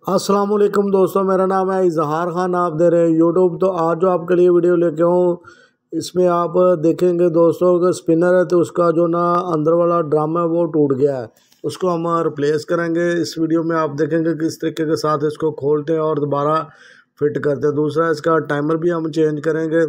अस्सलाम वालेकुम दोस्तों, मेरा नाम है इजहार खान। आप दे रहे हैं यूट्यूब। तो आज जो आपके लिए वीडियो लेके आऊँ, इसमें आप देखेंगे दोस्तों कि स्पिनर है तो उसका जो ना अंदर वाला ड्रम है वो टूट गया है, उसको हम रिप्लेस करेंगे। इस वीडियो में आप देखेंगे किस तरीके के साथ इसको खोलते हैं और दोबारा फिट करते हैं। दूसरा, इसका टाइमर भी हम चेंज करेंगे।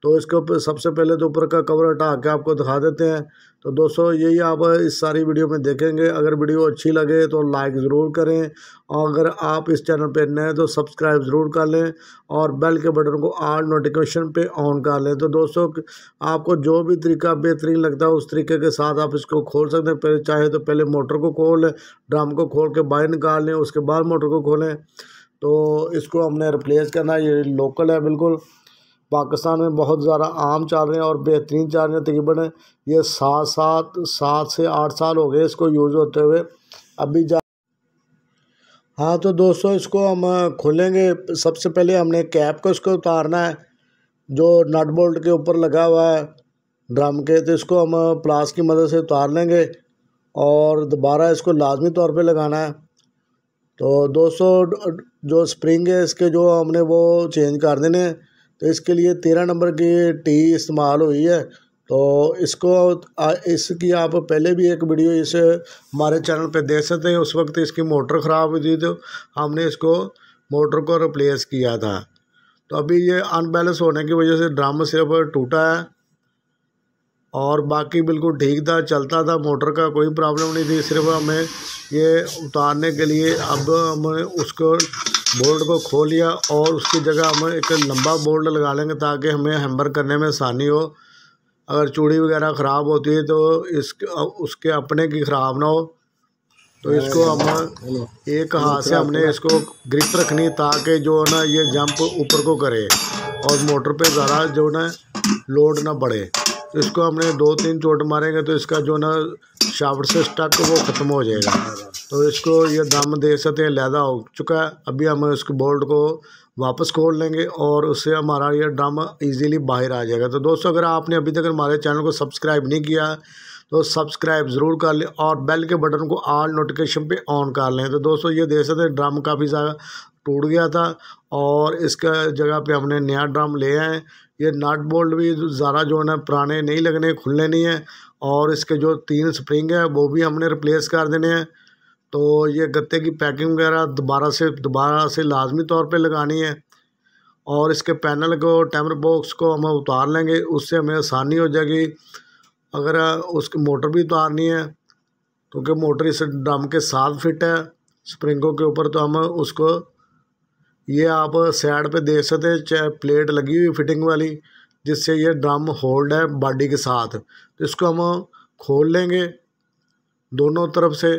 तो इसको सबसे पहले तो ऊपर का कवर हटा के आपको दिखा देते हैं। तो दोस्तों यही आप इस सारी वीडियो में देखेंगे। अगर वीडियो अच्छी लगे तो लाइक ज़रूर करें, और अगर आप इस चैनल पे नए हैं तो सब्सक्राइब ज़रूर कर लें और बेल के बटन को ऑल नोटिफिकेशन पे ऑन कर लें। तो दोस्तों आपको जो भी तरीका बेहतरीन लगता है उस तरीके के साथ आप इसको खोल सकते हैं। पहले चाहे तो पहले मोटर को खोल लें, ड्रम को खोल के बाहर निकाल लें, उसके बाद मोटर को खोलें। तो इसको हमने रिप्लेस करना है। ये लोकल है, बिल्कुल पाकिस्तान में बहुत ज़्यादा आम चल रहे हैं और बेहतरीन चल रहे हैं। तकरीबन ये 7 से 8 साल हो गए इसको यूज़ होते हुए। अभी हाँ, तो दोस्तों इसको हम खोलेंगे। सबसे पहले हमने कैप को इसको उतारना है जो नट बोल्ट के ऊपर लगा हुआ है ड्रम के। तो इसको हम प्लास की मदद से उतार लेंगे और दोबारा इसको लाजमी तौर पे लगाना है। तो दोस्तों जो स्प्रिंग है इसके जो हमने वो चेंज कर देने हैं। तो इसके लिए 13 नंबर की टी इस्तेमाल हुई है। तो इसकी आप पहले भी एक वीडियो इस हमारे चैनल पे देख सकते हैं। उस वक्त इसकी मोटर ख़राब हुई थी तो हमने इसको मोटर को रिप्लेस किया था। तो अभी ये अनबैलेंस होने की वजह से ड्रम सिर्फ टूटा है और बाकी बिल्कुल ठीक था, चलता था, मोटर का कोई प्रॉब्लम नहीं थी। सिर्फ हमें ये उतारने के लिए अब हमने उसको बोल्ट को खोल लिया और उसकी जगह हम एक लंबा बोल्ट लगा लेंगे ताकि हमें हैम्बर करने में आसानी हो। अगर चूड़ी वगैरह ख़राब होती है तो उसके अपने की ख़राब ना हो। तो इसको हम एक हाथ से हमने इसको ग्रिप रखनी ताकि जो ना ये जंप ऊपर को करे और मोटर पे ज़रा जो ना लोड ना बढ़े। तो इसको हमने 2-3 चोट मारेंगे तो इसका जो ना शाफ्ट से स्टक वो ख़त्म हो जाएगा। तो इसको ये दम दे सकते हैं, लैदा हो चुका है। अभी हम इसके बोल्ट को वापस खोल लेंगे और उससे हमारा ये ड्रम इजीली बाहर आ जाएगा। तो दोस्तों अगर आपने अभी तक हमारे चैनल को सब्सक्राइब नहीं किया तो सब्सक्राइब ज़रूर कर लें और बेल के बटन को ऑल नोटिफिकेशन पे ऑन कर लें। तो दोस्तों ये देख सकते हैं ड्रम काफ़ी ज़्यादा टूट गया था और इसका जगह पे हमने नया ड्रम ले आए। ये नट बोल्ट भी ज़्यादा जो है ना पुराने नहीं लगने, खुलने नहीं है। और इसके जो 3 स्प्रिंग है वो भी हमने रिप्लेस कर देने हैं। तो ये गत्ते की पैकिंग वगैरह दोबारा से लाजमी तौर पे लगानी है और इसके पैनल को, टेमर बॉक्स को हम उतार लेंगे, उससे हमें आसानी हो जाएगी। अगर उसकी मोटर भी उतारनी है क्योंकि मोटर इस ड्रम के साथ फिट है स्प्रिंगों के ऊपर, तो हम उसको ये आप साइड पे देख सकते हैं प्लेट लगी हुई फिटिंग वाली जिससे ये ड्रम होल्ड है बॉडी के साथ। तो इसको हम खोल लेंगे दोनों तरफ से।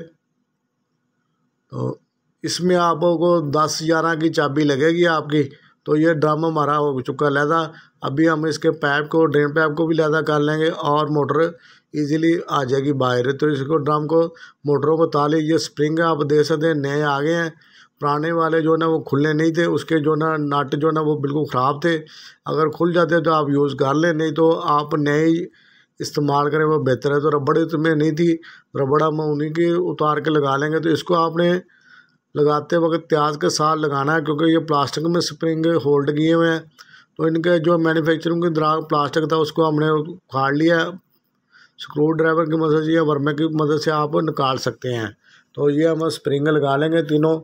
तो इसमें आपको 10-11 की चाबी लगेगी आपकी। तो ये ड्रम हमारा हो चुका लैदा। अभी हम इसके पाइप को, ड्रेन पाइप को भी लैदा कर लेंगे और मोटर इजीली आ जाएगी बाहर। तो इसको ड्रम को, मोटरों को ताले, ये स्प्रिंग आप देख सकते हैं नए आ गए हैं। पुराने वाले जो ना वो खुलने नहीं थे, उसके जो ना नट जो ना वो बिल्कुल ख़राब थे। अगर खुल जाते तो आप यूज़ कर लें, नहीं तो आप नए ही इस्तेमाल करें वो बेहतर है। तो रबड़ इसमें नहीं थी, रबड़ हम उन्हीं की उतार के लगा लेंगे। तो इसको आपने लगाते वक्त एहतियात के साथ लगाना है क्योंकि ये प्लास्टिक में स्प्रिंग होल्ड किए हुए हैं। तो इनके जो मैन्युफैक्चरिंग के दौरान प्लास्टिक था उसको हमने उखाड़ लिया, स्क्रू ड्राइवर की मदद से या वर्मे की मदद से आप निकाल सकते हैं। तो ये हम स्प्रिंग लगा लेंगे तीनों।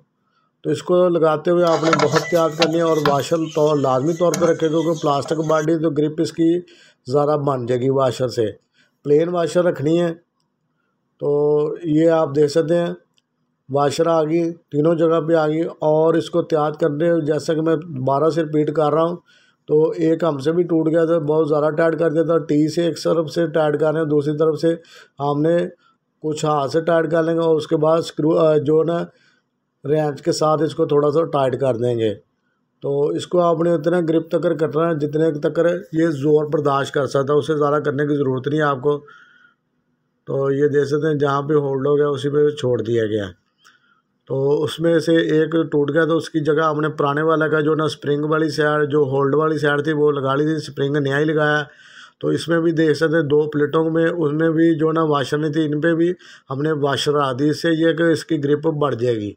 तो इसको लगाते हुए आपने बहुत एहतियात करनी है और वाशर तो लाजमी तौर पर रखें क्योंकि प्लास्टिक बॉडी तो ग्रिप इसकी ज़्यादा बन जाएगी वाशर से। प्लेन वाशर रखनी है। तो ये आप देख सकते हैं वाशर आ गई, तीनों जगह पे आ गई। और इसको एहतियात करने, जैसा कि मैं 12 से रिपीट कर रहा हूँ, तो एक हमसे भी टूट गया था, बहुत ज़्यादा टाइट कर दिया था। टी से एक तरफ से टाइट कर रहे हैं, दूसरी तरफ से हमने कुछ हाथ से टाइट कर लेंगे और उसके बाद स्क्रू जो ना रेंच के साथ इसको थोड़ा सा टाइट कर देंगे। तो इसको आपने उतना ग्रिप तक करना है जितने तक ये ज़ोर बर्दाश्त कर सकता है, उससे ज़्यादा करने की ज़रूरत नहीं है आपको। तो ये देख सकते हैं जहाँ पे होल्ड हो गया उसी पे छोड़ दिया गया। तो उसमें से एक टूट गया तो उसकी जगह हमने पुराने वाला का जो ना स्प्रिंग वाली साइड, जो होल्ड वाली साइड थी, वो लगा ली थी, स्प्रिंग नया ही लगाया। तो इसमें भी देख सकते हैं 2 प्लेटों में, उसमें भी जो ना वाशर नहीं थी, इन पे भी हमने वाशर आ दी। इससे ये कि इसकी ग्रिप बढ़ जाएगी।